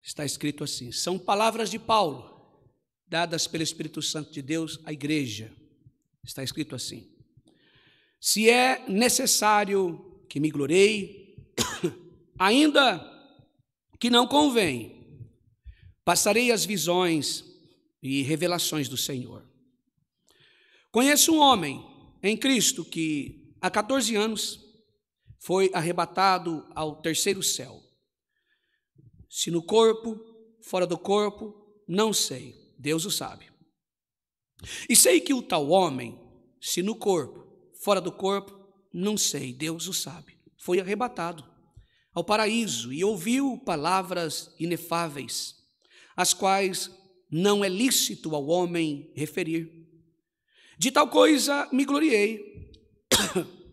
Está escrito assim, são palavras de Paulo, dadas pelo Espírito Santo de Deus à igreja. Está escrito assim, se é necessário que me gloriei, ainda que não convém, passarei as visões e revelações do Senhor. Conheço um homem em Cristo que há 14 anos foi arrebatado ao terceiro céu. Se no corpo, fora do corpo, não sei, Deus o sabe. E sei que o tal homem, se no corpo, fora do corpo, não sei, Deus o sabe, foi arrebatado ao paraíso e ouviu palavras inefáveis, as quais não é lícito ao homem referir. De tal coisa me gloriei,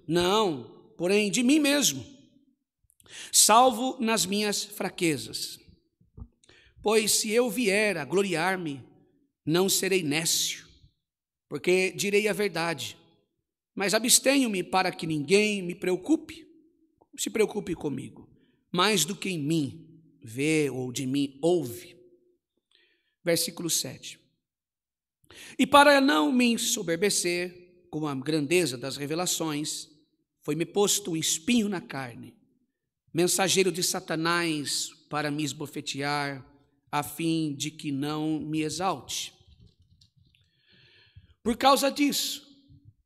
não, porém de mim mesmo, salvo nas minhas fraquezas. Pois se eu vier a gloriar-me, não serei nécio, porque direi a verdade, mas abstenho-me para que ninguém se preocupe comigo, mais do que em mim vê ou de mim ouve. Versículo 7. E para não me ensoberbecer com a grandeza das revelações, foi-me posto um espinho na carne, mensageiro de Satanás para me esbofetear, a fim de que não me exalte. Por causa disso,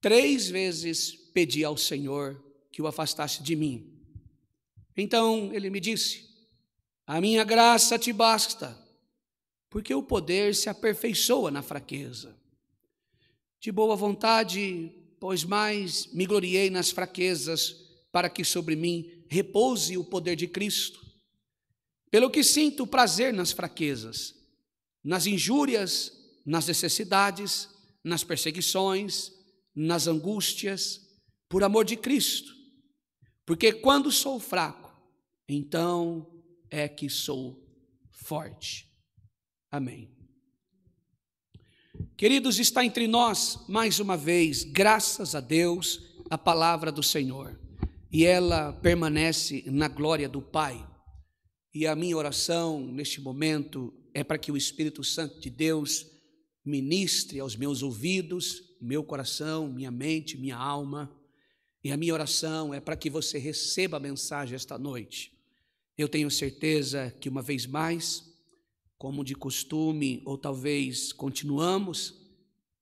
3 vezes pedi ao Senhor que o afastasse de mim. Então ele me disse, a minha graça te basta, porque o poder se aperfeiçoa na fraqueza. De boa vontade, pois mais me gloriei nas fraquezas, para que sobre mim repouse o poder de Cristo. Pelo que sinto prazer nas fraquezas, nas injúrias, nas necessidades, nas perseguições, nas angústias, por amor de Cristo. Porque quando sou fraco, então é que sou forte. Amém. Queridos, está entre nós, mais uma vez, graças a Deus, a palavra do Senhor. E ela permanece na glória do Pai. E a minha oração neste momento é para que o Espírito Santo de Deus ministre aos meus ouvidos, meu coração, minha mente, minha alma. E a minha oração é para que você receba a mensagem esta noite. Eu tenho certeza que uma vez mais, como de costume, ou talvez continuamos,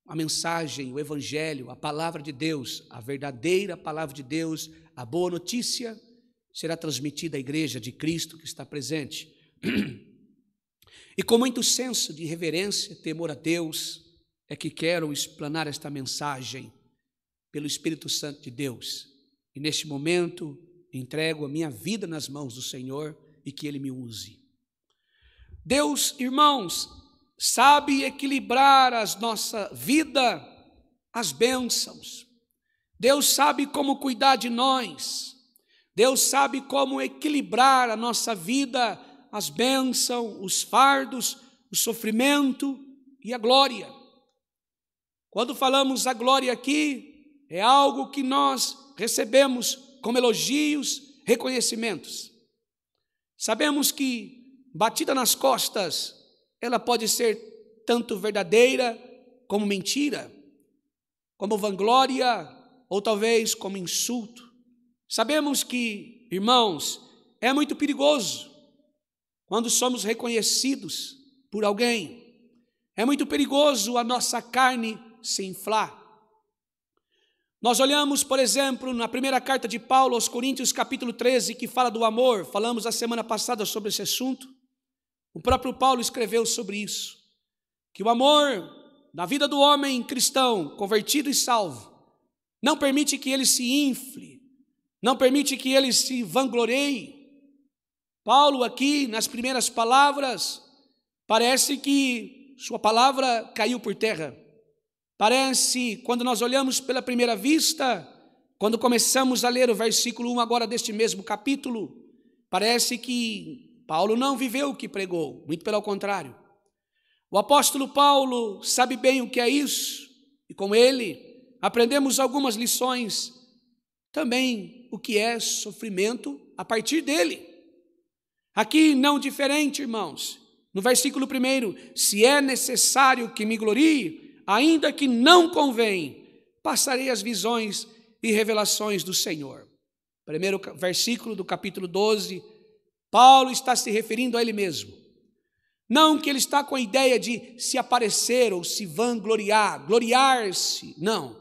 a mensagem, o Evangelho, a palavra de Deus, a verdadeira palavra de Deus, a boa notícia, será transmitida à igreja de Cristo que está presente. E com muito senso de reverência, temor a Deus, é que quero explanar esta mensagem pelo Espírito Santo de Deus. E neste momento, entrego a minha vida nas mãos do Senhor e que Ele me use. Deus, irmãos, sabe equilibrar a nossa vida, as bênçãos. Deus sabe como cuidar de nós. Deus sabe como equilibrar a nossa vida, as bênçãos, os fardos, o sofrimento e a glória. Quando falamos a glória aqui, é algo que nós recebemos como elogios, reconhecimentos. Sabemos que, batida nas costas, ela pode ser tanto verdadeira como mentira, como vanglória ou talvez como insulto. Sabemos que, irmãos, é muito perigoso quando somos reconhecidos por alguém. É muito perigoso a nossa carne se inflar. Nós olhamos, por exemplo, na primeira carta de Paulo aos Coríntios, capítulo 13, que fala do amor. Falamos a semana passada sobre esse assunto. O próprio Paulo escreveu sobre isso, que o amor na vida do homem cristão, convertido e salvo, não permite que ele se infle, não permite que ele se vanglorie. Paulo aqui, nas primeiras palavras, parece que sua palavra caiu por terra. Parece, quando nós olhamos pela primeira vista, quando começamos a ler o versículo 1 agora deste mesmo capítulo, parece que Paulo não viveu o que pregou, muito pelo contrário. O apóstolo Paulo sabe bem o que é isso, e com ele aprendemos algumas lições, também o que é sofrimento a partir dele. Aqui não diferente, irmãos. No versículo 1, se é necessário que me glorie, ainda que não convém, passarei as visões e revelações do Senhor. Primeiro versículo do capítulo 12, Paulo está se referindo a ele mesmo. Não que ele está com a ideia de se aparecer ou se vangloriar, gloriar-se, não.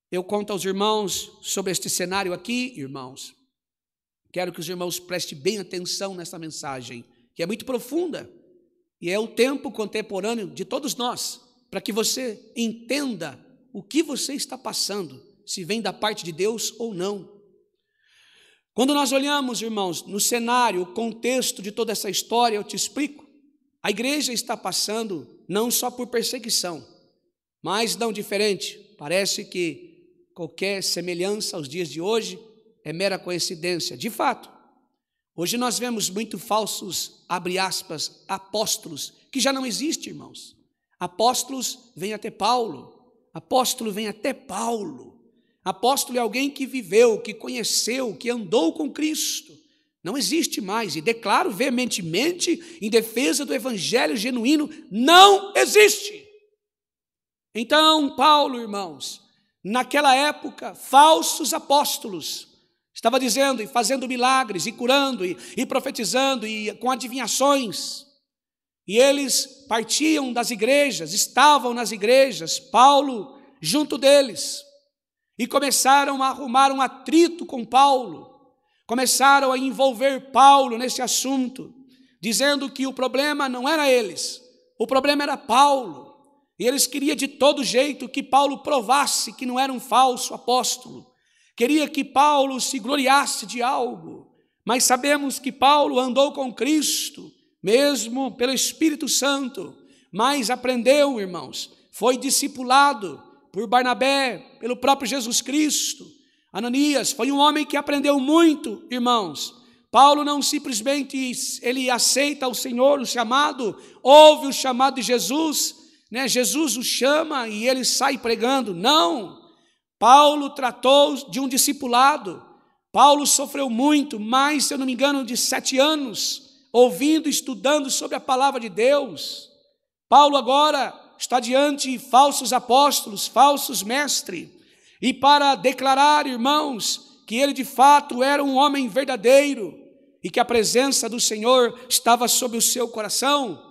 Eu conto aos irmãos sobre este cenário aqui, irmãos. Quero que os irmãos prestem bem atenção nessa mensagem, que é muito profunda, e é o tempo contemporâneo de todos nós, para que você entenda o que você está passando, se vem da parte de Deus ou não. Quando nós olhamos, irmãos, no cenário, o contexto de toda essa história, eu te explico. A igreja está passando não só por perseguição, mas não diferente. Parece que qualquer semelhança aos dias de hoje é mera coincidência. De fato, hoje nós vemos muito falsos, abre aspas, apóstolos, que já não existem, irmãos. Apóstolos vêm até Paulo. Apóstolo vem até Paulo. Apóstolo é alguém que viveu, que conheceu, que andou com Cristo. Não existe mais, e declaro veementemente em defesa do evangelho genuíno, não existe. Então, Paulo, irmãos, naquela época, falsos apóstolos, estava dizendo e fazendo milagres, e curando, e profetizando, e com adivinhações, e eles partiam das igrejas, estavam nas igrejas, Paulo junto deles, e começaram a arrumar um atrito com Paulo, começaram a envolver Paulo nesse assunto, dizendo que o problema não era eles, o problema era Paulo, e eles queriam de todo jeito que Paulo provasse que não era um falso apóstolo, queria que Paulo se gloriasse de algo, mas sabemos que Paulo andou com Cristo, mesmo pelo Espírito Santo, mas aprendeu, irmãos, foi discipulado por Barnabé, pelo próprio Jesus Cristo. Ananias foi um homem que aprendeu muito, irmãos. Paulo não simplesmente, ele aceita o Senhor, o chamado, ouve o chamado de Jesus, né? Jesus o chama e ele sai pregando. Não, Paulo tratou de um discipulado. Paulo sofreu muito, mais, se eu não me engano, de 7 anos, ouvindo, estudando sobre a palavra de Deus. Paulo agora está diante de falsos apóstolos, falsos mestres, e para declarar, irmãos, que ele de fato era um homem verdadeiro, e que a presença do Senhor estava sobre o seu coração,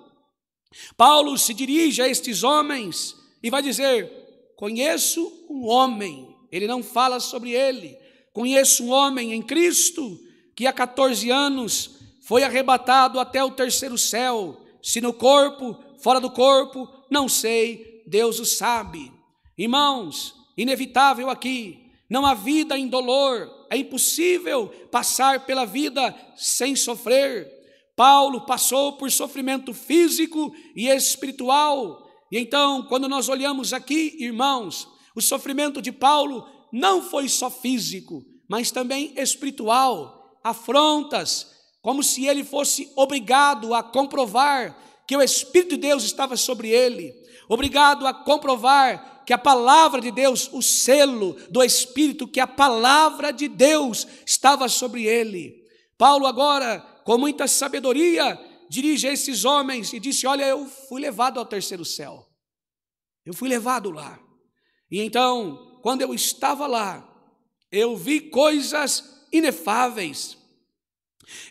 Paulo se dirige a estes homens, e vai dizer, conheço um homem, ele não fala sobre ele, conheço um homem em Cristo, que há 14 anos foi arrebatado até o 3º céu, se no corpo, fora do corpo, não sei, Deus o sabe. Irmãos, inevitável aqui, não há vida em dolor, é impossível passar pela vida sem sofrer. Paulo passou por sofrimento físico e espiritual, e então, quando nós olhamos aqui, irmãos, o sofrimento de Paulo não foi só físico, mas também espiritual, afrontas, como se ele fosse obrigado a comprovar que o Espírito de Deus estava sobre ele, obrigado a comprovar que a palavra de Deus, o selo do Espírito, que a palavra de Deus estava sobre ele. Paulo agora, com muita sabedoria, dirige a esses homens e disse, olha, eu fui levado ao 3º céu, eu fui levado lá, e então, quando eu estava lá, eu vi coisas inefáveis,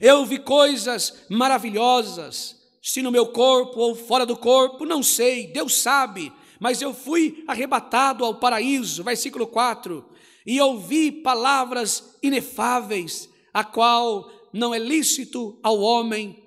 eu vi coisas maravilhosas, se no meu corpo ou fora do corpo, não sei, Deus sabe, mas eu fui arrebatado ao paraíso, versículo 4, e ouvi palavras inefáveis, a qual não é lícito ao homem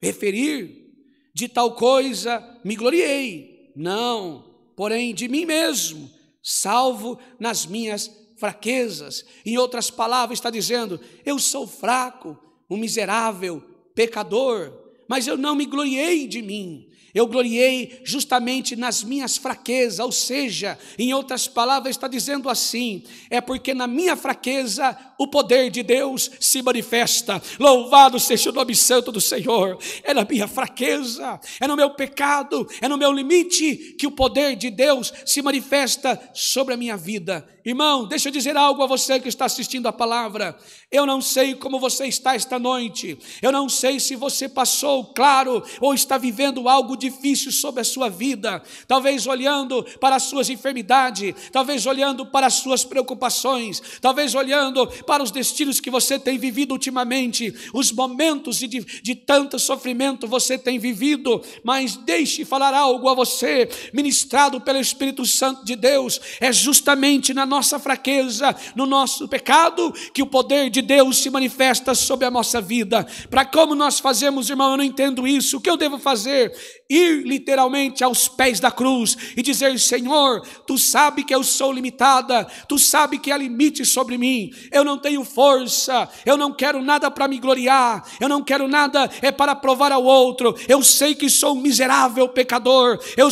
referir, de tal coisa me gloriei, não, porém de mim mesmo, salvo nas minhas fraquezas. Em outras palavras está dizendo, eu sou fraco, um miserável pecador, mas eu não me gloriei de mim, Eu gloriei justamente nas minhas fraquezas, ou seja, em outras palavras, está dizendo assim: é porque na minha fraqueza o poder de Deus se manifesta. Louvado seja o nome santo do Senhor. É na minha fraqueza, é no meu pecado, é no meu limite que o poder de Deus se manifesta sobre a minha vida. Irmão, deixa eu dizer algo a você que está assistindo a palavra. Eu não sei como você está esta noite, eu não sei se você passou, claro, ou está vivendo algo difícil sobre a sua vida, talvez olhando para as suas enfermidades, talvez olhando para as suas preocupações, talvez olhando para os destinos que você tem vivido ultimamente, os momentos de tanto sofrimento você tem vivido, mas deixe falar algo a você, ministrado pelo Espírito Santo de Deus. É justamente na nossa fraqueza, no nosso pecado, que o poder de Deus se manifesta sobre a nossa vida. Para como nós fazemos, irmão, eu não entendo isso. O que eu devo fazer? Ir literalmente aos pés da cruz e dizer: Senhor, tu sabe que eu sou limitada, tu sabe que há limite sobre mim, eu não tenho força, eu não quero nada para me gloriar, eu não quero nada para provar ao outro, eu sei que sou um miserável pecador, eu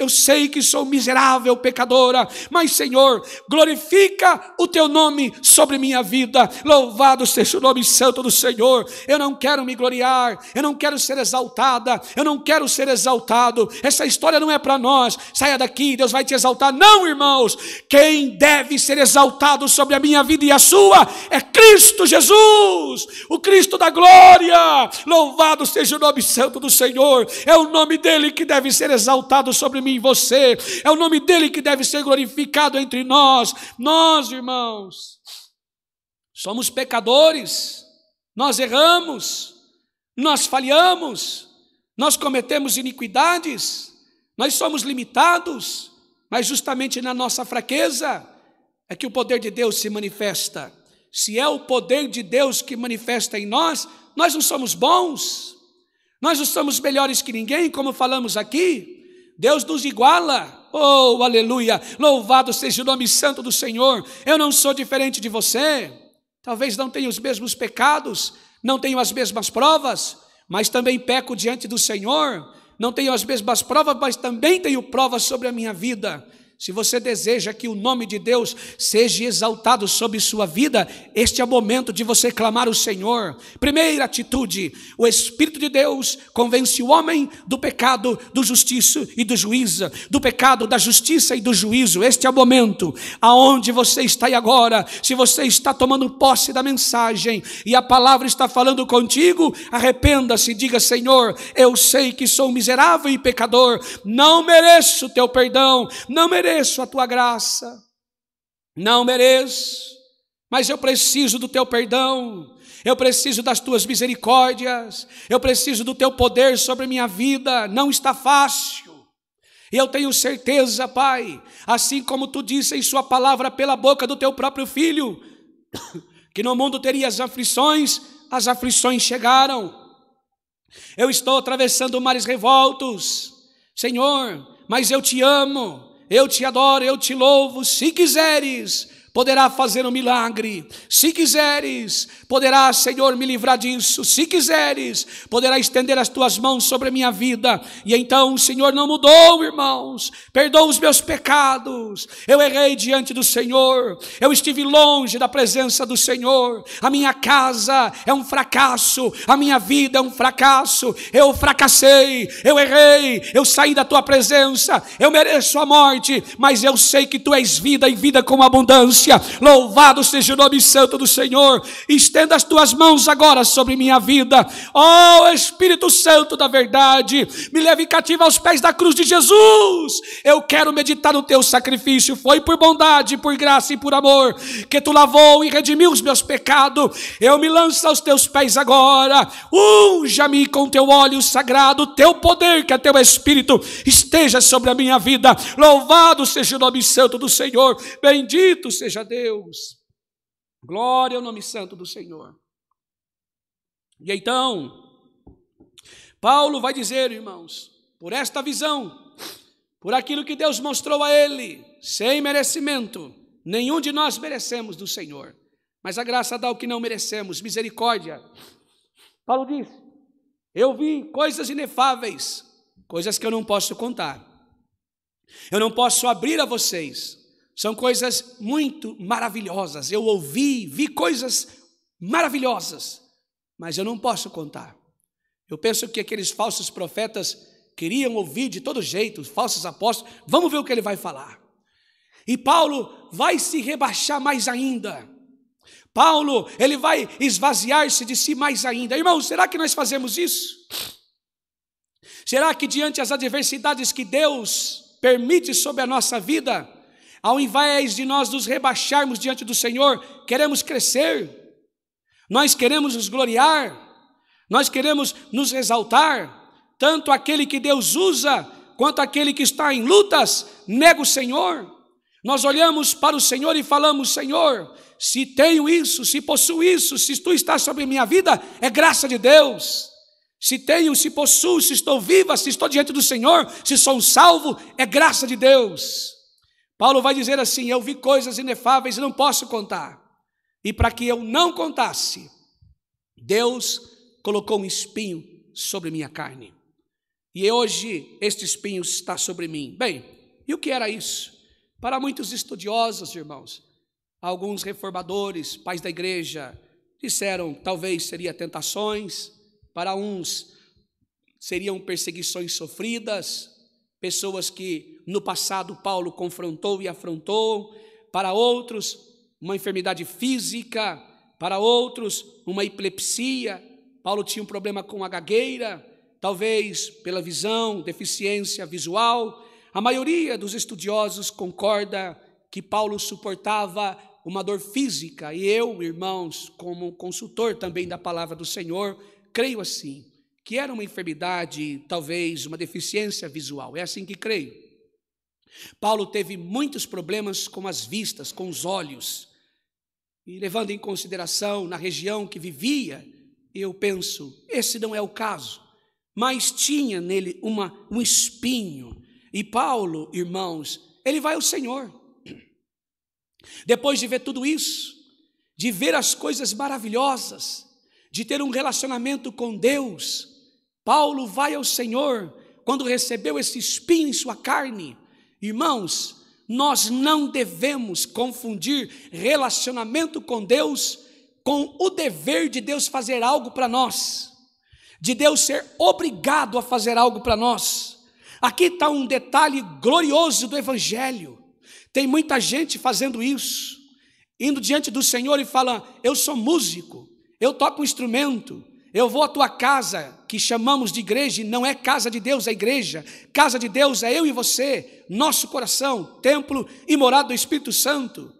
sei que sou miserável pecadora, mas Senhor, glorifica o teu nome sobre minha vida. Louvado seja o nome santo do Senhor. Eu não quero me gloriar, eu não quero ser exaltada, eu não quero ser exaltado. Essa história não é para nós. Saia daqui, Deus vai te exaltar. Não, irmãos, quem deve ser exaltado sobre a minha vida e a sua é Cristo Jesus, o Cristo da glória. Louvado seja o nome santo do Senhor. É o nome dele que deve ser exaltado sobre mim e você, é o nome dele que deve ser glorificado entre nós. Nós, irmãos, somos pecadores, nós erramos, nós falhamos, nós cometemos iniquidades, nós somos limitados, mas justamente na nossa fraqueza é que o poder de Deus se manifesta. Se é o poder de Deus que manifesta em nós, nós não somos bons, nós não somos melhores que ninguém, como falamos aqui. Deus nos iguala. Oh, aleluia, louvado seja o nome santo do Senhor. Eu não sou diferente de você, talvez não tenha os mesmos pecados, não tenho as mesmas provas, mas também peco diante do Senhor. Não tenho as mesmas provas, mas também tenho provas sobre a minha vida. Se você deseja que o nome de Deus seja exaltado sobre sua vida, este é o momento de você clamar ao Senhor. Primeira atitude: o Espírito de Deus convence o homem do pecado, do justiça e do juízo, do pecado, da justiça e do juízo. Este é o momento aonde você está aí agora. Se você está tomando posse da mensagem e a palavra está falando contigo, arrependa-se e diga: Senhor, eu sei que sou miserável e pecador, não mereço o teu perdão, não mereço a tua graça, não mereço, mas eu preciso do teu perdão, eu preciso das tuas misericórdias, eu preciso do teu poder sobre a minha vida. Não está fácil, e eu tenho certeza, Pai, assim como tu disse em sua palavra pela boca do teu próprio Filho, que no mundo teria as aflições chegaram. Eu estou atravessando mares revoltos, Senhor, mas eu te amo, eu te adoro, eu te louvo. Se quiseres, poderá fazer um milagre. Se quiseres, poderá, Senhor, me livrar disso. Se quiseres, poderá estender as tuas mãos sobre a minha vida. E então o Senhor não mudou, irmãos. Perdoa os meus pecados. Eu errei diante do Senhor. Eu estive longe da presença do Senhor. A minha casa é um fracasso. A minha vida é um fracasso. Eu fracassei, eu errei, eu saí da tua presença. Eu mereço a morte, mas eu sei que tu és vida e vida com abundância. Louvado seja o nome santo do Senhor. Estenda as tuas mãos agora sobre minha vida. Oh, Espírito Santo da verdade, me leve cativo aos pés da cruz de Jesus. Eu quero meditar no teu sacrifício. Foi por bondade, por graça e por amor que tu lavou e redimiu os meus pecados. Eu me lanço aos teus pés agora. Unja-me com teu óleo sagrado. Teu poder, que é teu Espírito, esteja sobre a minha vida. Louvado seja o nome santo do Senhor. Bendito seja Deus, glória ao nome santo do Senhor. E então, Paulo vai dizer, irmãos, por esta visão, por aquilo que Deus mostrou a ele, sem merecimento, nenhum de nós merecemos do Senhor, mas a graça dá o que não merecemos, misericórdia. Paulo diz: eu vi coisas inefáveis, coisas que eu não posso contar. Eu não posso abrir a vocês. São coisas muito maravilhosas. Eu vi coisas maravilhosas, mas eu não posso contar. Eu penso que aqueles falsos profetas queriam ouvir de todo jeito, os falsos apóstolos. Vamos ver o que ele vai falar. E Paulo vai se rebaixar mais ainda. Paulo, ele vai esvaziar-se de si mais ainda. Irmãos, será que nós fazemos isso? Será que diante das adversidades que Deus permite sobre a nossa vida, ao invés de nós nos rebaixarmos diante do Senhor, queremos crescer, nós queremos nos gloriar, nós queremos nos exaltar, tanto aquele que Deus usa, quanto aquele que está em lutas, nega o Senhor. Nós olhamos para o Senhor e falamos: Senhor, se tenho isso, se possuo isso, se Tu estás sobre minha vida, é graça de Deus. Se tenho, se possuo, se estou viva, se estou diante do Senhor, se sou um salvo, é graça de Deus. Paulo vai dizer assim: eu vi coisas inefáveis e não posso contar. E para que eu não contasse, Deus colocou um espinho sobre minha carne. E hoje este espinho está sobre mim. Bem, e o que era isso? Para muitos estudiosos, irmãos, alguns reformadores, pais da igreja, disseram talvez seria tentações. Para uns seriam perseguições sofridas, pessoas que no passado Paulo confrontou e afrontou. Para outros, uma enfermidade física. Para outros, uma epilepsia. Paulo tinha um problema com a gagueira, talvez pela visão, deficiência visual. A maioria dos estudiosos concorda que Paulo suportava uma dor física. E eu, irmãos, como consultor também da palavra do Senhor, creio assim, que era uma enfermidade, talvez uma deficiência visual. É assim que creio. Paulo teve muitos problemas com as vistas, com os olhos. E levando em consideração na região que vivia, eu penso, esse não é o caso. Mas tinha nele um espinho. E Paulo, irmãos, ele vai ao Senhor. Depois de ver tudo isso, de ver as coisas maravilhosas, de ter um relacionamento com Deus, Paulo vai ao Senhor quando recebeu esse espinho em sua carne. Irmãos, nós não devemos confundir relacionamento com Deus com o dever de Deus fazer algo para nós, de Deus ser obrigado a fazer algo para nós. Aqui está um detalhe glorioso do Evangelho. Tem muita gente fazendo isso, indo diante do Senhor e falando: eu sou músico, eu toco um instrumento, eu vou à tua casa, que chamamos de igreja, e não é casa de Deus a igreja. Casa de Deus é eu e você, nosso coração, templo e morada do Espírito Santo.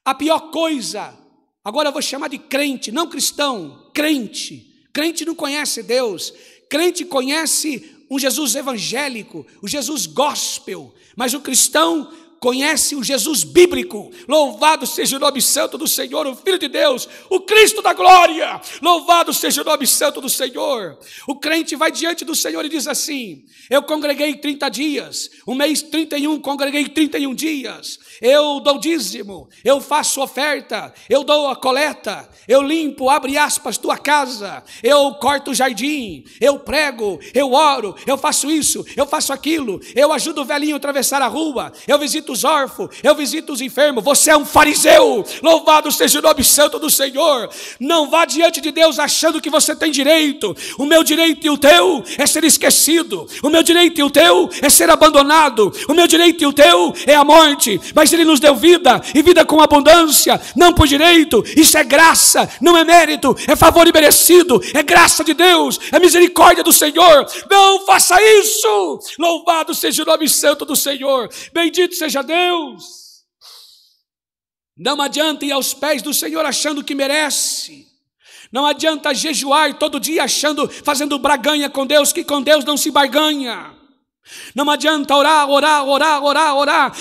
A pior coisa, agora eu vou chamar de crente, não cristão, crente. Crente não conhece Deus, crente conhece um Jesus evangélico, o Jesus gospel, mas o cristão conhece o Jesus bíblico. Louvado seja o nome santo do Senhor, o Filho de Deus, o Cristo da glória. Louvado seja o nome santo do Senhor. O crente vai diante do Senhor e diz assim: eu congreguei 30 dias, o mês 31 congreguei 31 dias, eu dou dízimo, eu faço oferta, eu dou a coleta, eu limpo, abre aspas, tua casa, eu corto o jardim, eu prego, eu oro, eu faço isso, eu faço aquilo, eu ajudo o velhinho a atravessar a rua, eu visito os órfãos, eu visito os enfermos. Você é um fariseu. Louvado seja o nome santo do Senhor. Não vá diante de Deus achando que você tem direito. O meu direito e o teu é ser esquecido, o meu direito e o teu é ser abandonado, o meu direito e o teu é a morte, mas Ele nos deu vida e vida com abundância, não por direito. Isso é graça, não é mérito, é favor imerecido, é graça de Deus, é misericórdia do Senhor. Não faça isso. Louvado seja o nome santo do Senhor. Bendito seja Deus. Não adianta ir aos pés do Senhor achando que merece. Não adianta jejuar todo dia fazendo barganha com Deus, que com Deus não se barganha. Não adianta orar,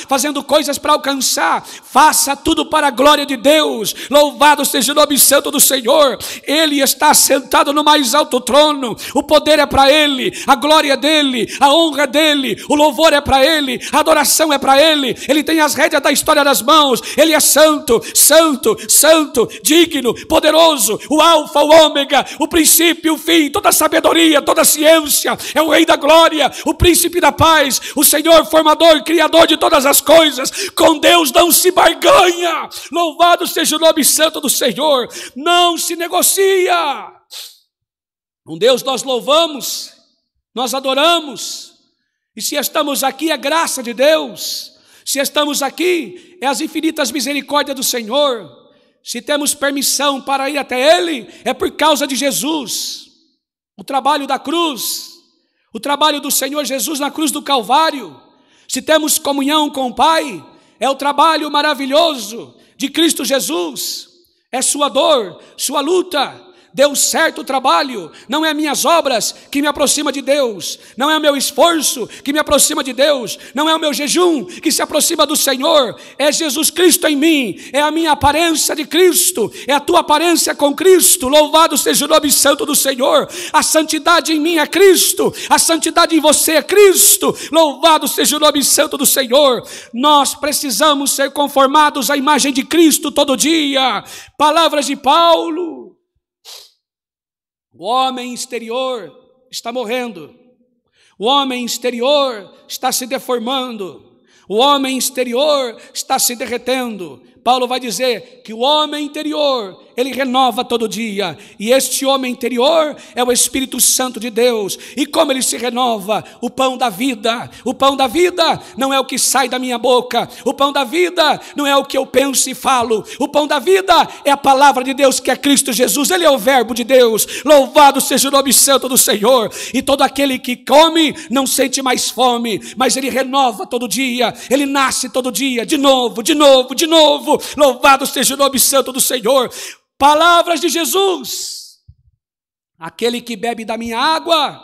fazendo coisas para alcançar. Faça tudo para a glória de Deus. Louvado seja o nome santo do Senhor. Ele está sentado no mais alto trono. O poder é para Ele, a glória é dEle, a honra é dEle, o louvor é para Ele, a adoração é para Ele. Ele tem as rédeas da história nas mãos. Ele é santo, santo, santo, digno, poderoso, o alfa, o ômega, o princípio, o fim, toda a sabedoria, toda a ciência. É o Rei da glória, o príncipe da paz, o Senhor formador, criador de todas as coisas. Com Deus não se barganha. Louvado seja o nome santo do Senhor. Não se negocia. Com Deus nós louvamos, nós adoramos. E se estamos aqui é graça de Deus. Se estamos aqui é as infinitas misericórdias do Senhor. Se temos permissão para ir até Ele, é por causa de Jesus. O trabalho da cruz, o trabalho do Senhor Jesus na cruz do Calvário. Se temos comunhão com o Pai, é o trabalho maravilhoso de Cristo Jesus. É sua dor, sua luta. Deu certo o trabalho. Não é minhas obras que me aproxima de Deus. Não é o meu esforço que me aproxima de Deus. Não é o meu jejum que se aproxima do Senhor. É Jesus Cristo em mim. É a minha aparência de Cristo. É a tua aparência com Cristo. Louvado seja o nome santo do Senhor. A santidade em mim é Cristo. A santidade em você é Cristo. Louvado seja o nome santo do Senhor. Nós precisamos ser conformados à imagem de Cristo todo dia. Palavras de Paulo. O homem exterior está morrendo. O homem exterior está se deformando. O homem exterior está se derretendo. Paulo vai dizer que o homem interior, ele renova todo dia. E este homem interior é o Espírito Santo de Deus. E como ele se renova? O pão da vida. O pão da vida não é o que sai da minha boca. O pão da vida não é o que eu penso e falo. O pão da vida é a palavra de Deus, que é Cristo Jesus. Ele é o verbo de Deus. Louvado seja o nome santo do Senhor. E todo aquele que come não sente mais fome, mas ele renova todo dia. Ele nasce todo dia, de novo, de novo, de novo. Louvado seja o nome santo do Senhor. Palavras de Jesus. Aquele que bebe da minha água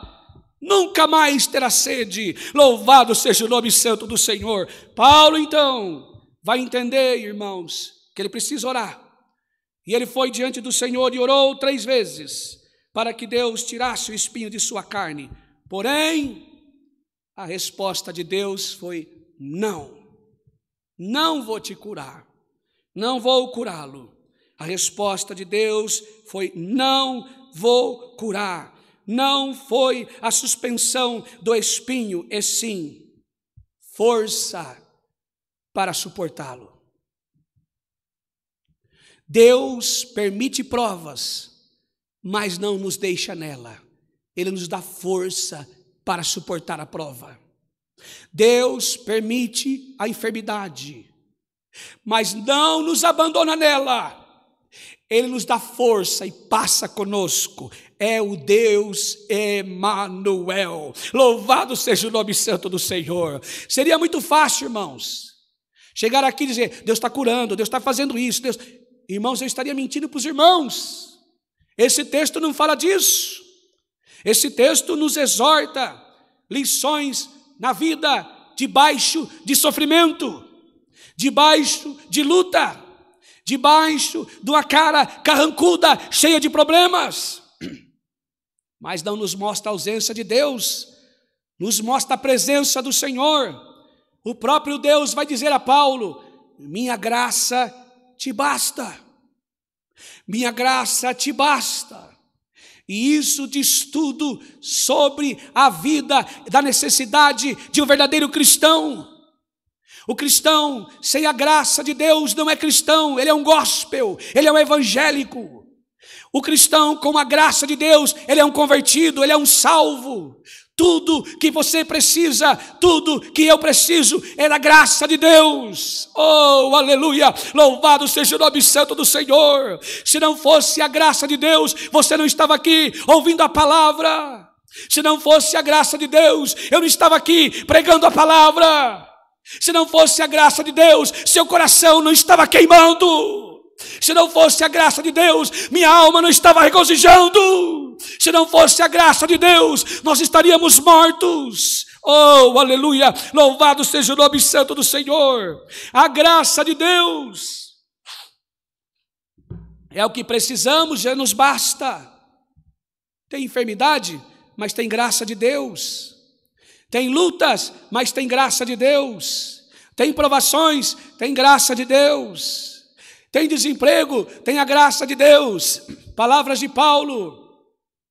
nunca mais terá sede. Louvado seja o nome santo do Senhor. Paulo então vai entender, irmãos, que ele precisa orar. E ele foi diante do Senhor e orou 3 vezes para que Deus tirasse o espinho de sua carne. Porém, a resposta de Deus foi: não, não vou te curar. Não vou curá-lo. A resposta de Deus foi: não vou curar. Não foi a suspensão do espinho, e sim força para suportá-lo. Deus permite provas, mas não nos deixa nela. Ele nos dá força para suportar a prova. Deus permite a enfermidade, mas não nos abandona nela. Ele nos dá força e passa conosco. É o Deus Emanuel. Louvado seja o nome santo do Senhor. Seria muito fácil, irmãos, chegar aqui e dizer: Deus está curando, Deus está fazendo isso, Deus... Irmãos, eu estaria mentindo para os irmãos. Esse texto não fala disso. Esse texto nos exorta lições na vida debaixo de sofrimento, debaixo de luta, debaixo de uma cara carrancuda, cheia de problemas. Mas não nos mostra a ausência de Deus, nos mostra a presença do Senhor. O próprio Deus vai dizer a Paulo: minha graça te basta, minha graça te basta. E isso diz tudo sobre a vida, da necessidade de um verdadeiro cristão. O cristão sem a graça de Deus não é cristão, ele é um gospel, ele é um evangélico. O cristão com a graça de Deus, ele é um convertido, ele é um salvo. Tudo que você precisa, tudo que eu preciso é da graça de Deus. Oh, aleluia, louvado seja o nome santo do Senhor. Se não fosse a graça de Deus, você não estava aqui ouvindo a palavra. Se não fosse a graça de Deus, eu não estava aqui pregando a palavra. Se não fosse a graça de Deus, seu coração não estava queimando. Se não fosse a graça de Deus, minha alma não estava regozijando. Se não fosse a graça de Deus, nós estaríamos mortos. Oh, aleluia, louvado seja o nome santo do Senhor. A graça de Deus é o que precisamos, já nos basta. Tem enfermidade, mas tem graça de Deus. Tem lutas, mas tem graça de Deus. Tem provações, tem graça de Deus. Tem desemprego, tem a graça de Deus. Palavras de Paulo: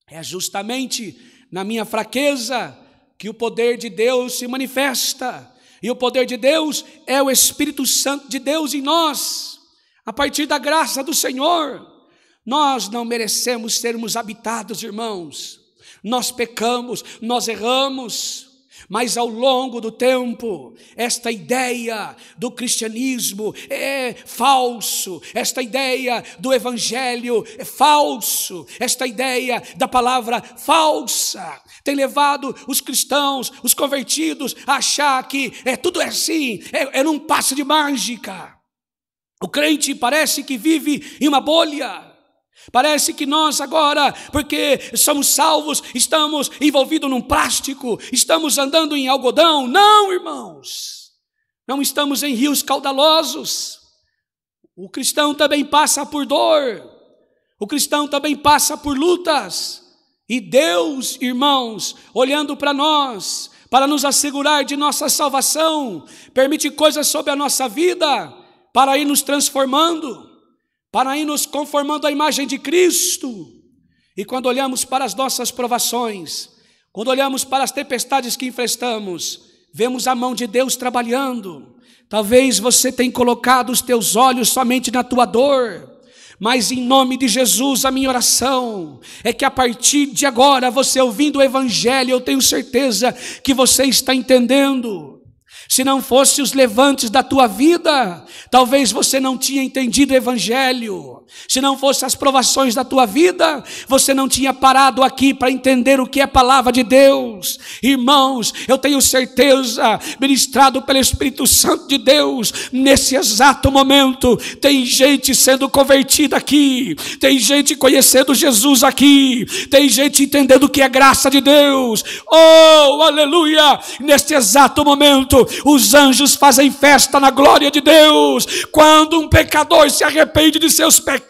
é justamente na minha fraqueza que o poder de Deus se manifesta. E o poder de Deus é o Espírito Santo de Deus em nós. A partir da graça do Senhor, nós não merecemos sermos habitados, irmãos. Nós pecamos, nós erramos. Mas ao longo do tempo, esta ideia do cristianismo é falso, esta ideia do evangelho é falso, esta ideia da palavra falsa tem levado os cristãos, os convertidos, a achar que tudo é assim, é num passe de mágica. O crente parece que vive em uma bolha. Parece que nós agora, porque somos salvos, estamos envolvidos num plástico, estamos andando em algodão. Não, irmãos, não estamos em rios caudalosos. O cristão também passa por dor, o cristão também passa por lutas. E Deus, irmãos, olhando para nós, para nos assegurar de nossa salvação, permite coisas sobre a nossa vida, para ir nos transformando, para ir nos conformando à imagem de Cristo. E quando olhamos para as nossas provações, quando olhamos para as tempestades que enfrentamos, vemos a mão de Deus trabalhando. Talvez você tenha colocado os teus olhos somente na tua dor, mas em nome de Jesus, a minha oração é que a partir de agora, você ouvindo o evangelho, eu tenho certeza que você está entendendo. Se não fosse os levantes da tua vida, talvez você não tinha entendido o evangelho. Se não fosse as provações da tua vida, você não tinha parado aqui para entender o que é a palavra de Deus. Irmãos, eu tenho certeza, ministrado pelo Espírito Santo de Deus, nesse exato momento, tem gente sendo convertida aqui, tem gente conhecendo Jesus aqui, tem gente entendendo o que é graça de Deus. Oh, aleluia! Neste exato momento, os anjos fazem festa na glória de Deus. Quando um pecador se arrepende de seus pecados,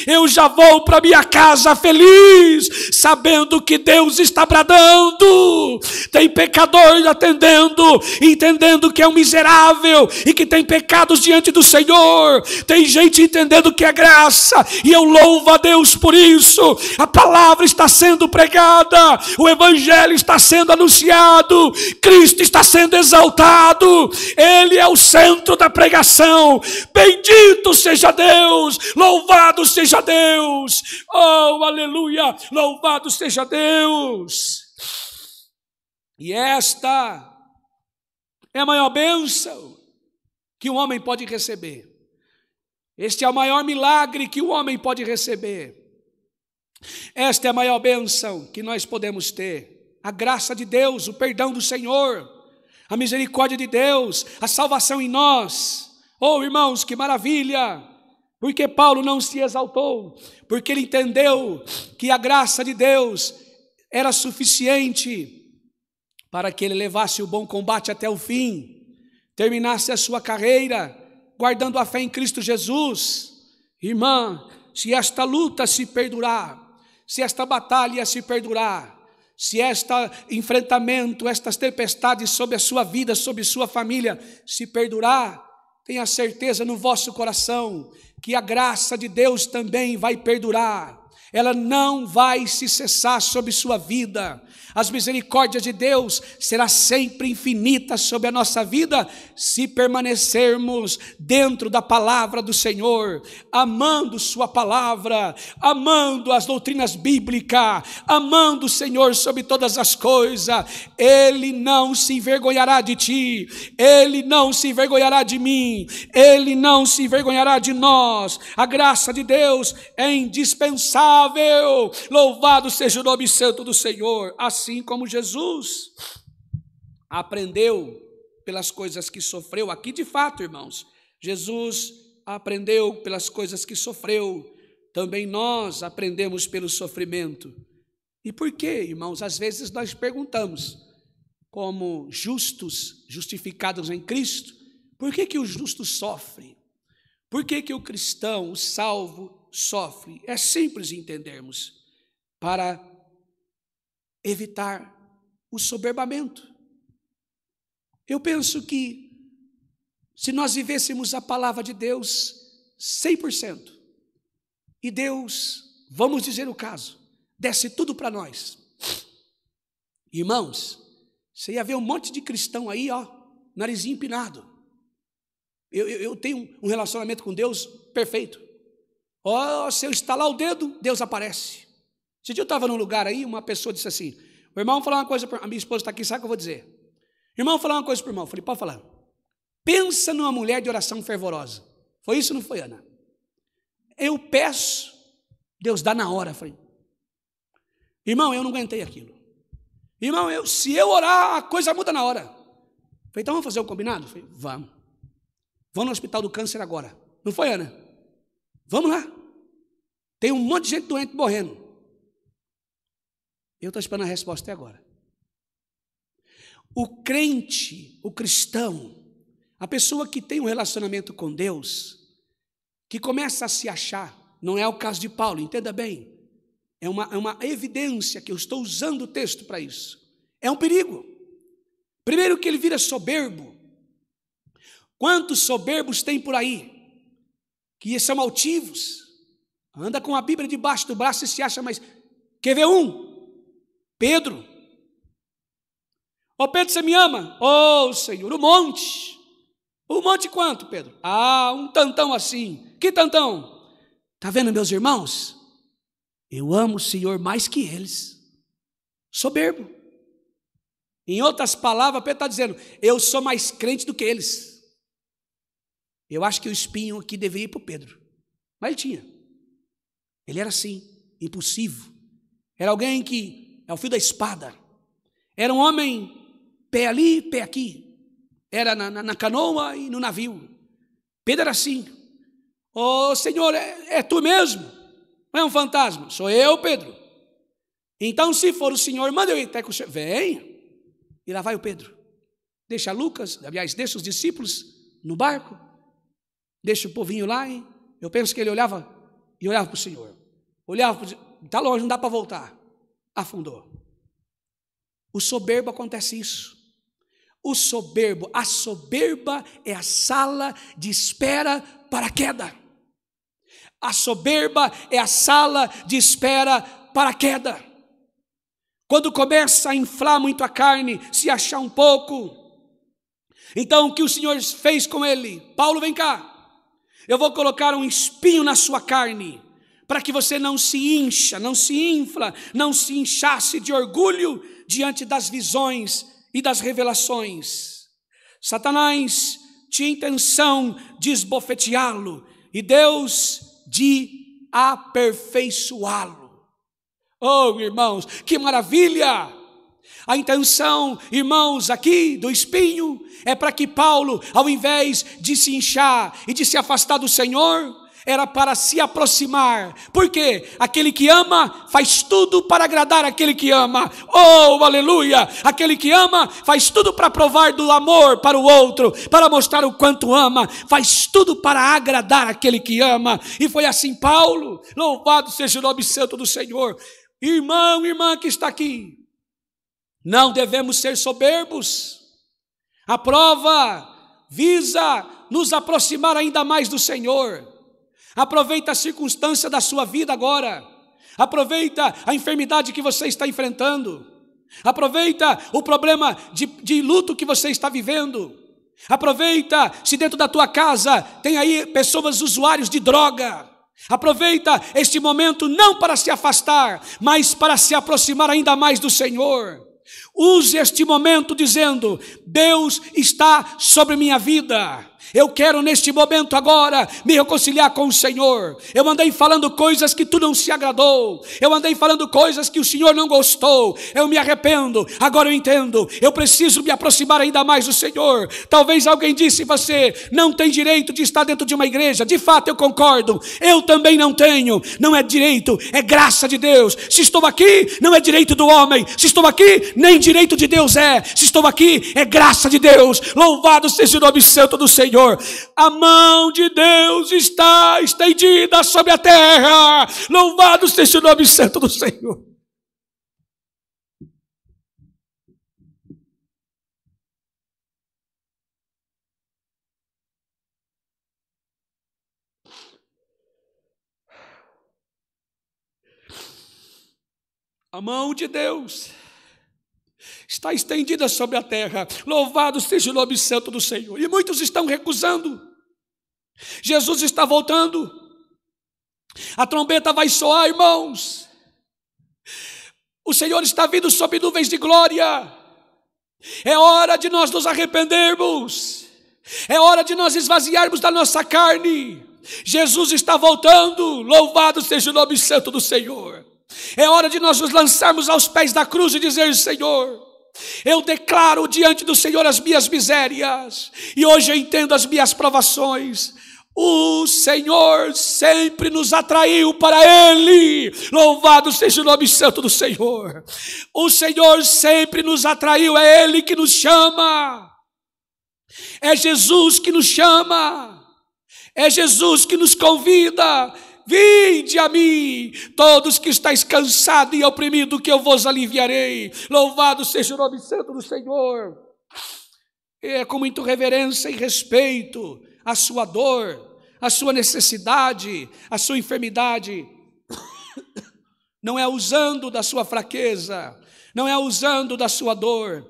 eu já vou para minha casa feliz, sabendo que Deus está bradando. Tem pecador atendendo, entendendo que é um miserável e que tem pecados diante do Senhor. Tem gente entendendo que é graça, e eu louvo a Deus por isso. A palavra está sendo pregada, o evangelho está sendo anunciado, Cristo está sendo exaltado. Ele é o centro da pregação. Bendito seja Deus, louvado seja Deus. Oh, aleluia, louvado seja Deus. E esta é a maior bênção que um homem pode receber. Este é o maior milagre que o homem pode receber. Esta é a maior bênção que nós podemos ter. A graça de Deus, o perdão do Senhor, a misericórdia de Deus, a salvação em nós. Oh, irmãos, que maravilha! Porque Paulo não se exaltou, porque ele entendeu que a graça de Deus era suficiente para que ele levasse o bom combate até o fim, terminasse a sua carreira, guardando a fé em Cristo Jesus. Irmã, se esta luta se perdurar, se esta batalha se perdurar, se este enfrentamento, estas tempestades sobre a sua vida, sobre sua família, se perdurar, tenha certeza no vosso coração que a graça de Deus também vai perdurar. Ela não vai se cessar sobre sua vida. As misericórdias de Deus será sempre infinita sobre a nossa vida, se permanecermos dentro da palavra do Senhor, amando sua palavra, amando as doutrinas bíblicas, amando o Senhor sobre todas as coisas. Ele não se envergonhará de ti, Ele não se envergonhará de mim, Ele não se envergonhará de nós. A graça de Deus é indispensável. Louvado seja o nome santo do Senhor. Assim como Jesus aprendeu pelas coisas que sofreu, aqui de fato, irmãos, Jesus aprendeu pelas coisas que sofreu, também nós aprendemos pelo sofrimento. E por quê, irmãos? Às vezes nós perguntamos, como justos, justificados em Cristo, por que o justo sofre? Por que o cristão, o salvo, sofre? É simples entendermos, para evitar o soberbamento. Eu penso que, se nós vivêssemos a palavra de Deus 100%, e Deus, vamos dizer o caso, desse tudo para nós, irmãos, você ia ver um monte de cristão aí, ó, narizinho empinado. Eu tenho um relacionamento com Deus perfeito. Ó, se eu estalar o dedo, Deus aparece. Esse dia eu estava num lugar aí, uma pessoa disse assim: o irmão falar uma coisa, a minha esposa está aqui, sabe o que eu vou dizer? Irmão, falar uma coisa para o irmão. Eu falei, pode falar. Pensa numa mulher de oração fervorosa. Foi isso ou não foi, Ana? Eu peço, Deus dá na hora. Eu falei, irmão, eu não aguentei aquilo. Irmão, se eu orar, a coisa muda na hora. Eu falei, então vamos fazer o combinado? Eu falei, vamos. Vamos no hospital do câncer agora. Não foi, Ana? Vamos lá. Tem um monte de gente doente morrendo. Eu estou esperando a resposta até agora. O crente, o cristão, a pessoa que tem um relacionamento com Deus, que começa a se achar, não é o caso de Paulo, entenda bem, é uma evidência que eu estou usando o texto para isso. É um perigo. Primeiro que ele vira soberbo. Quantos soberbos tem por aí, que são altivos, anda com a Bíblia debaixo do braço e se acha mais... Quer ver um? Pedro. Ô Pedro, você me ama? Ô Senhor, o monte. O monte quanto, Pedro? Ah, um tantão assim. Que tantão? Está vendo, meus irmãos? Eu amo o Senhor mais que eles. Soberbo. Em outras palavras, Pedro está dizendo, eu sou mais crente do que eles. Eu acho que o espinho aqui deveria ir para o Pedro. Mas ele tinha. Ele era assim, impulsivo. Era alguém que é o fio da espada. Era um homem pé ali, pé aqui. Era na canoa e no navio. Pedro era assim. Ô Senhor, é tu mesmo? Não é um fantasma? Sou eu, Pedro. Então, se for o Senhor, manda eu ir até com o Senhor. Vem. E lá vai o Pedro. Deixa Lucas, aliás, deixa os discípulos no barco. Deixa o povinho lá, hein? Eu penso que ele olhava para o Senhor. Olhava para o Senhor. Está longe, não dá para voltar. Afundou. O soberbo acontece isso. A soberba é a sala de espera para a queda. A soberba é a sala de espera para a queda. Quando começa a inflar muito a carne, se achar um pouco. Então o que o Senhor fez com ele? Paulo, vem cá. Eu vou colocar um espinho na sua carne, para que você não se incha, não se infla, não se inchasse de orgulho diante das visões e das revelações. Satanás tinha intenção de esbofeteá-lo e Deus de aperfeiçoá-lo. Oh, irmãos, que maravilha! A intenção, irmãos, aqui do espinho é para que Paulo, ao invés de se inchar e de se afastar do Senhor, era para se aproximar. Por quê? Aquele que ama faz tudo para agradar aquele que ama. Oh, aleluia! Aquele que ama faz tudo para provar do amor para o outro, para mostrar o quanto ama, faz tudo para agradar aquele que ama. E foi assim Paulo, louvado seja o nome santo do Senhor. Irmão, irmã que está aqui, não devemos ser soberbos. A prova visa nos aproximar ainda mais do Senhor. Aproveita a circunstância da sua vida agora. Aproveita a enfermidade que você está enfrentando. Aproveita o problema de luto que você está vivendo. Aproveita se dentro da tua casa tem aí pessoas usuários de droga. Aproveita este momento não para se afastar, mas para se aproximar ainda mais do Senhor. Use este momento dizendo, Deus está sobre minha vida. Eu quero neste momento agora me reconciliar com o Senhor. Eu andei falando coisas que tu não se agradou. Eu andei falando coisas que o Senhor não gostou. Eu me arrependo. Agora eu entendo. Eu preciso me aproximar ainda mais do Senhor. Talvez alguém disse: você não tem direito de estar dentro de uma igreja. De fato eu concordo. Eu também não tenho. Não é direito, é graça de Deus. Se estou aqui, não é direito do homem. Se estou aqui, nem direito de Deus é. Se estou aqui, é graça de Deus. Louvado seja o nome santo do Senhor. A mão de Deus está estendida sobre a terra. Louvado seja o nome santo do Senhor. A mão de Deus está estendida sobre a terra. Louvado seja o nome santo do Senhor. E muitos estão recusando. Jesus está voltando. A trombeta vai soar, irmãos. O Senhor está vindo sobre nuvens de glória. É hora de nós nos arrependermos. É hora de nós esvaziarmos da nossa carne. Jesus está voltando. Louvado seja o nome santo do Senhor. É hora de nós nos lançarmos aos pés da cruz e dizer: Senhor, eu declaro diante do Senhor as minhas misérias, e hoje eu entendo as minhas provações. O Senhor sempre nos atraiu para Ele. Louvado seja o nome santo do Senhor. O Senhor sempre nos atraiu, é Ele que nos chama. É Jesus que nos chama. É Jesus que nos convida. Vinde a mim, todos que estáis cansados e oprimidos, que eu vos aliviarei. Louvado seja o nome santo do Senhor. É com muita reverência e respeito a sua dor, a sua necessidade, a sua enfermidade. Não é usando da sua fraqueza, não é usando da sua dor,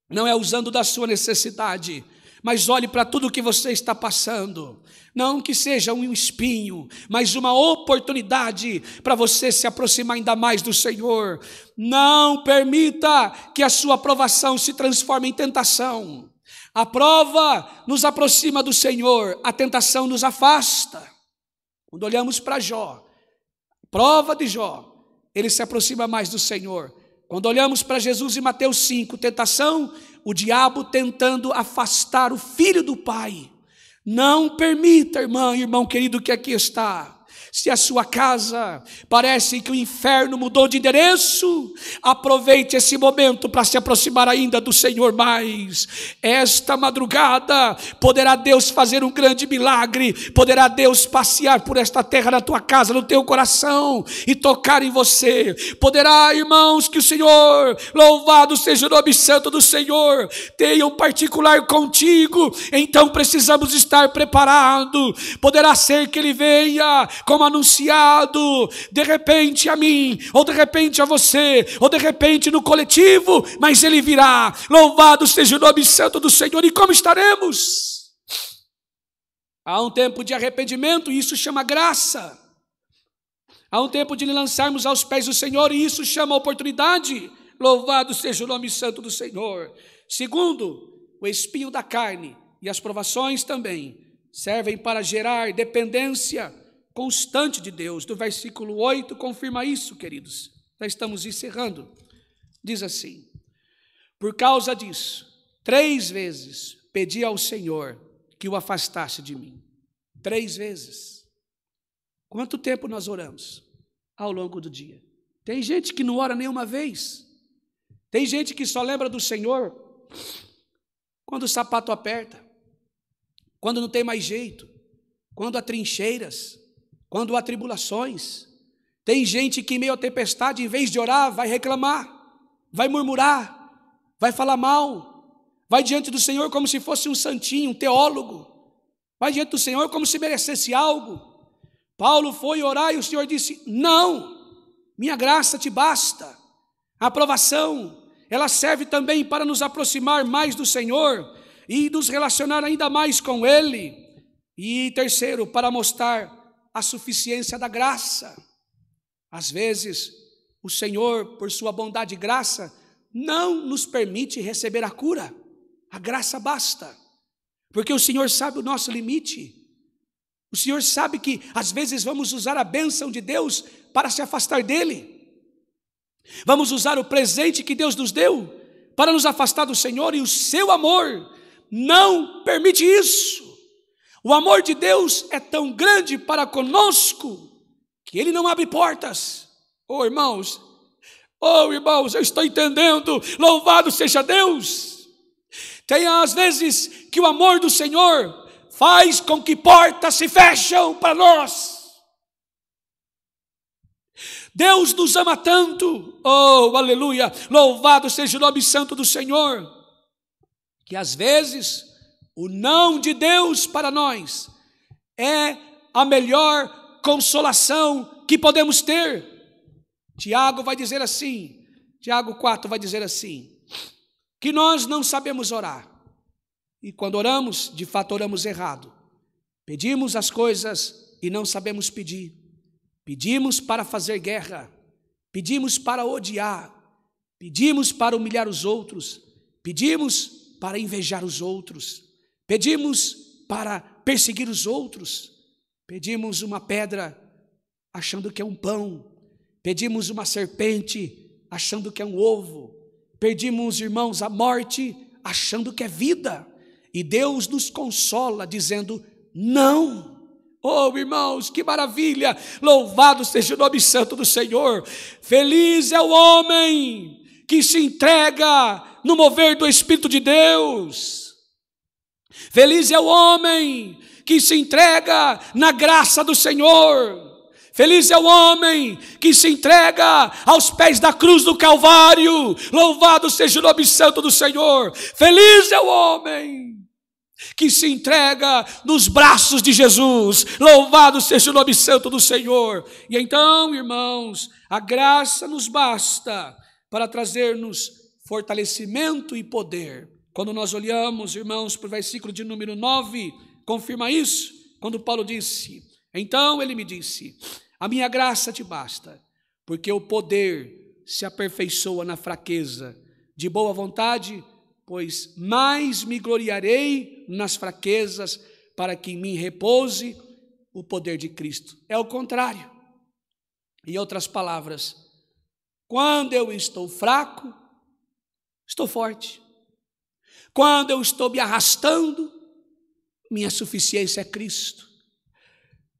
não é usando da sua necessidade, mas olhe para tudo que você está passando. Não que seja um espinho, mas uma oportunidade para você se aproximar ainda mais do Senhor. Não permita que a sua provação se transforme em tentação. A prova nos aproxima do Senhor, a tentação nos afasta. Quando olhamos para Jó, prova de Jó, ele se aproxima mais do Senhor. Quando olhamos para Jesus em Mateus 5, tentação, o diabo tentando afastar o filho do Pai. Não permita, irmão querido que aqui está. Se a sua casa parece que o inferno mudou de endereço, aproveite esse momento para se aproximar ainda do Senhor mais. Esta madrugada poderá Deus fazer um grande milagre, poderá Deus passear por esta terra na tua casa, no teu coração e tocar em você. Poderá, irmãos, que o Senhor, louvado seja o nome santo do Senhor, tenha um particular contigo. Então precisamos estar preparados. Poderá ser que Ele venha como anunciado, de repente a mim, ou de repente a você, ou de repente no coletivo, mas Ele virá. Louvado seja o nome santo do Senhor. E como estaremos? Há um tempo de arrependimento, e isso chama graça. Há um tempo de lançarmos aos pés do Senhor, e isso chama oportunidade. Louvado seja o nome santo do Senhor. Segundo, o espinho da carne e as provações também servem para gerar dependência constante de Deus. Do versículo 8 confirma isso, queridos. Já estamos encerrando. Diz assim: por causa disso, 3 vezes pedi ao Senhor que o afastasse de mim. 3 vezes. Quanto tempo nós oramos ao longo do dia? Tem gente que não ora nenhuma vez. Tem gente que só lembra do Senhor quando o sapato aperta, quando não tem mais jeito, quando há trincheiras, quando há tribulações. Tem gente que em meio à tempestade, em vez de orar, vai reclamar, vai murmurar, vai falar mal, vai diante do Senhor como se fosse um santinho, um teólogo, vai diante do Senhor como se merecesse algo. Paulo foi orar e o Senhor disse: não, minha graça te basta. A aprovação, ela serve também para nos aproximar mais do Senhor e nos relacionar ainda mais com Ele. E terceiro, para mostrar a suficiência da graça. Às vezes, o Senhor, por sua bondade e graça, não nos permite receber a cura. A graça basta. porque o Senhor sabe o nosso limite. O Senhor sabe que às vezes vamos usar a bênção de Deus para se afastar dEle. Vamos usar o presente que Deus nos deu para nos afastar do Senhor, e o seu amor não permite isso. O amor de Deus é tão grande para conosco que Ele não abre portas. Oh irmãos, eu estou entendendo, louvado seja Deus. Tem às vezes que o amor do Senhor faz com que portas se fecham para nós. Deus nos ama tanto, oh aleluia, louvado seja o nome santo do Senhor, que às vezes o não de Deus para nós é a melhor consolação que podemos ter. Tiago vai dizer assim, Tiago 4 vai dizer assim, que nós não sabemos orar, e quando oramos, de fato oramos errado. Pedimos as coisas e não sabemos pedir. Pedimos para fazer guerra, pedimos para odiar, pedimos para humilhar os outros, pedimos para invejar os outros, pedimos para perseguir os outros, pedimos uma pedra achando que é um pão, pedimos uma serpente achando que é um ovo, pedimos, irmãos, a morte achando que é vida, e Deus nos consola dizendo não. Oh irmãos, que maravilha, louvado seja o nome santo do Senhor. Feliz é o homem que se entrega no mover do Espírito de Deus. Feliz é o homem que se entrega na graça do Senhor. Feliz é o homem que se entrega aos pés da cruz do Calvário. Louvado seja o nome santo do Senhor. Feliz é o homem que se entrega nos braços de Jesus. Louvado seja o nome santo do Senhor. E então, irmãos, a graça nos basta para trazer-nos fortalecimento e poder. Quando nós olhamos, irmãos, para o versículo de número 9, confirma isso, quando Paulo disse, então ele me disse, a minha graça te basta, porque o poder se aperfeiçoa na fraqueza. De boa vontade, pois mais me gloriarei nas fraquezas, para que em mim repouse o poder de Cristo. É o contrário. Em outras palavras, quando eu estou fraco, estou forte. Quando eu estou me arrastando, minha suficiência é Cristo.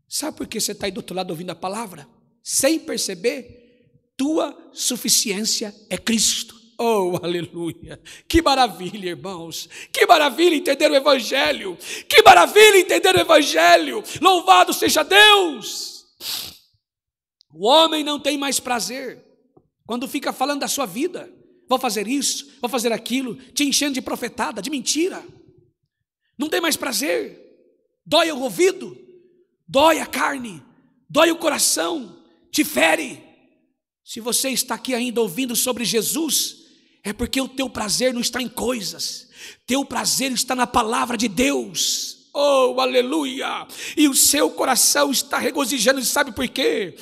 Sabe por que você está aí do outro lado ouvindo a palavra? Sem perceber, tua suficiência é Cristo. Oh, aleluia, que maravilha, irmãos, que maravilha entender o Evangelho, que maravilha entender o Evangelho, louvado seja Deus. O homem não tem mais prazer quando fica falando da sua vida, vou fazer isso, vou fazer aquilo, te enchendo de profetada, de mentira, não tem mais prazer, dói o ouvido, dói a carne, dói o coração, te fere. Se você está aqui ainda ouvindo sobre Jesus, é porque o teu prazer não está em coisas, teu prazer está na palavra de Deus. Oh, aleluia! E o seu coração está regozijando, e sabe por quê?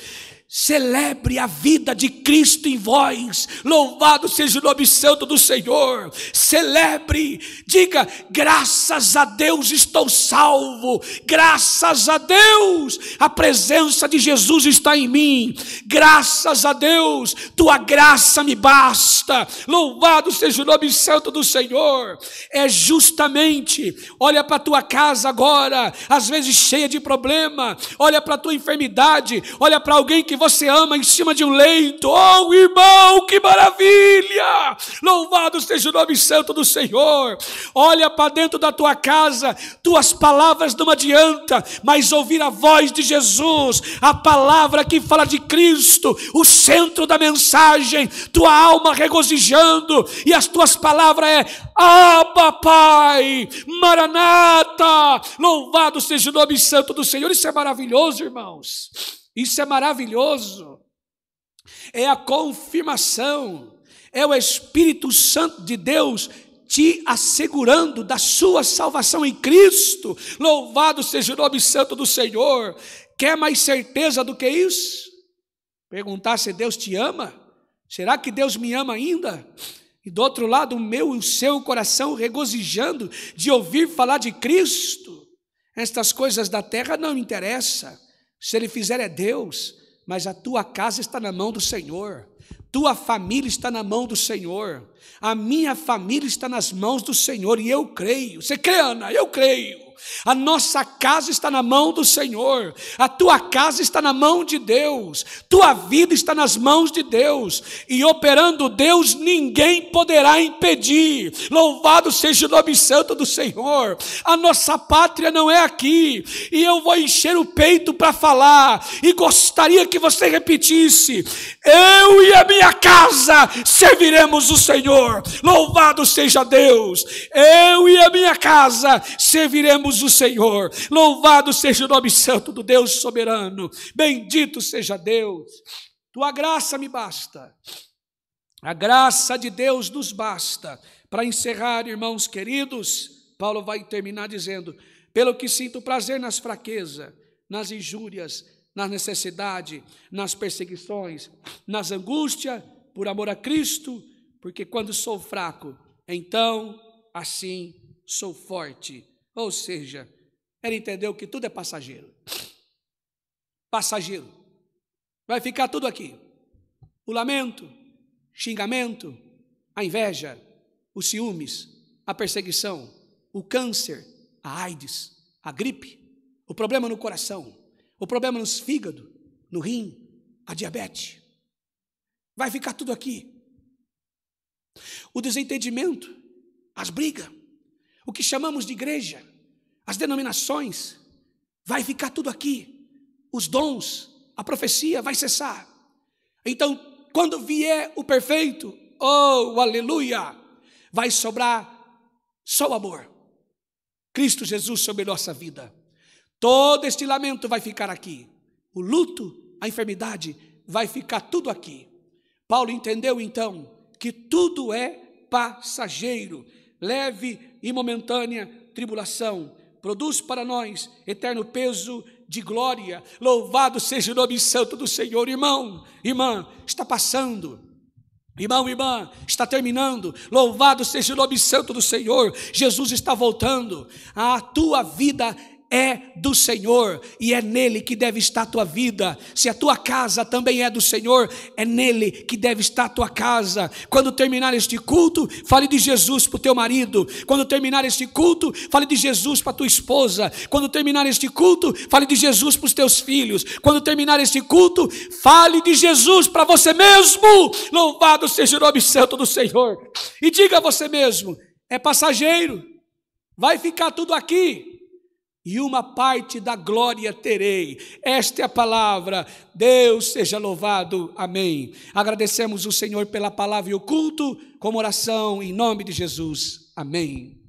Celebre a vida de Cristo em vós, louvado seja o nome santo do Senhor. Celebre, diga, graças a Deus estou salvo, graças a Deus a presença de Jesus está em mim, graças a Deus tua graça me basta, louvado seja o nome santo do Senhor. É justamente, olha para a tua casa agora, às vezes cheia de problema, olha para a tua enfermidade, olha para alguém que você ama em cima de um leito, oh irmão, que maravilha, louvado seja o nome santo do Senhor. Olha para dentro da tua casa, tuas palavras não adiantam, mas ouvir a voz de Jesus, a palavra que fala de Cristo, o centro da mensagem, tua alma regozijando, e as tuas palavras é, Abba Pai, Maranata, louvado seja o nome santo do Senhor. Isso é maravilhoso, irmãos. Isso é maravilhoso, é a confirmação, é o Espírito Santo de Deus te assegurando da sua salvação em Cristo, louvado seja o nome santo do Senhor. Quer mais certeza do que isso? Perguntar se Deus te ama? Será que Deus me ama ainda? e do outro lado o meu e o seu coração regozijando de ouvir falar de Cristo. Estas coisas da terra não me interessam, se Ele fizer é Deus, mas a tua casa está na mão do Senhor, tua família está na mão do Senhor, a minha família está nas mãos do Senhor, e eu creio. Você crê, Ana? Eu creio. A nossa casa está na mão do Senhor, a tua casa está na mão de Deus, tua vida está nas mãos de Deus, e operando Deus, ninguém poderá impedir. Louvado seja o nome santo do Senhor. A nossa pátria não é aqui, e eu vou encher o peito para falar, e gostaria que você repetisse: eu e a minha casa serviremos o Senhor. Louvado seja Deus. Eu e a minha casa serviremos o Senhor. Louvado seja o nome santo do Deus soberano. Bendito seja Deus. Tua graça me basta. A graça de Deus nos basta. Para encerrar, irmãos queridos, Paulo vai terminar dizendo: pelo que sinto prazer nas fraquezas, nas injúrias, na necessidade, nas perseguições, nas angústias, por amor a Cristo, porque quando sou fraco, então assim sou forte. Ou seja, ele entendeu que tudo é passageiro. Passageiro. Vai ficar tudo aqui. O lamento, xingamento, a inveja, os ciúmes, a perseguição, o câncer, a AIDS, a gripe, o problema no coração, o problema nos fígado, no rim, a diabetes. Vai ficar tudo aqui. O desentendimento, as brigas, o que chamamos de igreja, as denominações, vai ficar tudo aqui. Os dons, a profecia vai cessar. Então, quando vier o perfeito, oh, aleluia, vai sobrar só o amor. Cristo Jesus sobre nossa vida. Todo este lamento vai ficar aqui. O luto, a enfermidade, vai ficar tudo aqui. Paulo entendeu então que tudo é passageiro, leve e momentânea tribulação, produz para nós eterno peso de glória. Louvado seja o nome santo do Senhor. Irmão, irmã, está passando. Irmão, irmã, está terminando. Louvado seja o nome santo do Senhor. Jesus está voltando. A tua vida é do Senhor, e é nele que deve estar a tua vida. Se a tua casa também é do Senhor, é nele que deve estar a tua casa. Quando terminar este culto, fale de Jesus para o teu marido. Quando terminar este culto, fale de Jesus para a tua esposa. Quando terminar este culto, fale de Jesus para os teus filhos. Quando terminar este culto, fale de Jesus para você mesmo. Louvado seja o nome santo do Senhor. E diga a você mesmo: é passageiro, vai ficar tudo aqui, e uma parte da glória terei. Esta é a palavra. Deus seja louvado. Amém. Agradecemos o Senhor pela palavra e o culto, como oração em nome de Jesus. Amém.